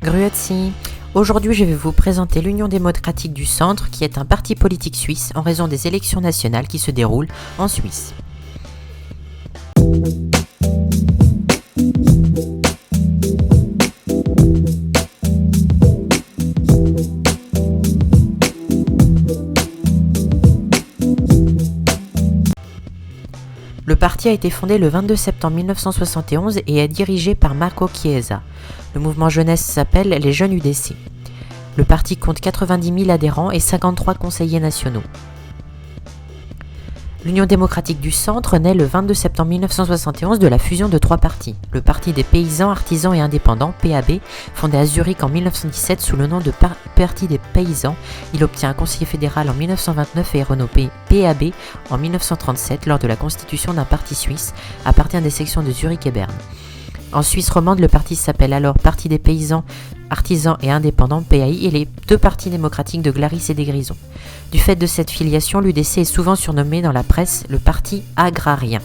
Grüezi. Aujourd'hui, je vais vous présenter l'Union démocratique du centre, qui est un parti politique suisse en raison des élections nationales qui se déroulent en Suisse. Le parti a été fondé le 22 septembre 1971 et est dirigé par Marco Chiesa. Le mouvement jeunesse s'appelle les Jeunes UDC. Le parti compte 90 000 adhérents et 53 conseillers nationaux. L'Union démocratique du centre naît le 22 septembre 1971 de la fusion de trois partis. Le Parti des paysans, artisans et indépendants, PAB, fondé à Zurich en 1917 sous le nom de Parti des paysans. Il obtient un conseiller fédéral en 1929 et est renommé PAB en 1937 lors de la constitution d'un parti suisse à partir des sections de Zurich et Berne. En Suisse romande, le parti s'appelle alors Parti des paysans, artisans et indépendants, PAI, et les deux partis démocratiques de Glaris et des Grisons. Du fait de cette filiation, l'UDC est souvent surnommé dans la presse le parti agrarien.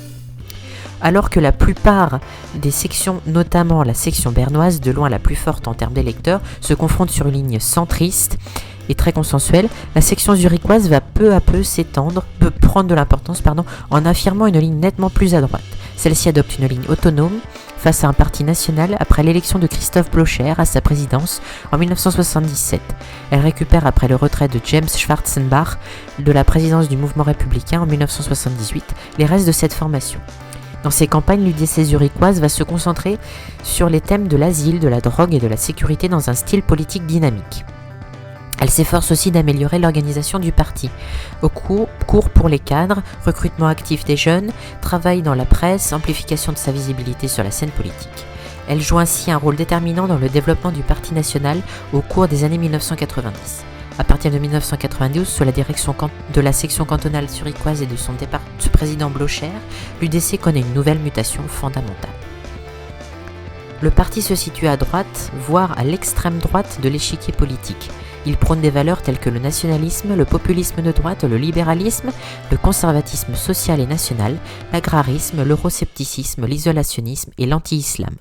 Alors que la plupart des sections, notamment la section bernoise, de loin la plus forte en termes d'électeurs, se confrontent sur une ligne centriste et très consensuelle, la section zurichoise va peu à peu prendre de l'importance, en affirmant une ligne nettement plus à droite. Celle-ci adopte une ligne autonome face à un parti national après l'élection de Christoph Blocher à sa présidence en 1977. Elle récupère après le retrait de James Schwarzenbach de la présidence du mouvement républicain en 1978 les restes de cette formation. Dans ses campagnes, l'UDC zurichoise va se concentrer sur les thèmes de l'asile, de la drogue et de la sécurité dans un style politique dynamique. Elle s'efforce aussi d'améliorer l'organisation du parti. Cours pour les cadres, recrutement actif des jeunes, travail dans la presse, amplification de sa visibilité sur la scène politique. Elle joue ainsi un rôle déterminant dans le développement du parti national au cours des années 1990. À partir de 1992, sous la direction de la section cantonale zurichoise et de son président Blocher, l'UDC connaît une nouvelle mutation fondamentale. Le parti se situe à droite, voire à l'extrême droite de l'échiquier politique. Il prône des valeurs telles que le nationalisme, le populisme de droite, le libéralisme, le conservatisme social et national, l'agrarisme, l'euroscepticisme, l'isolationnisme et l'anti-islam.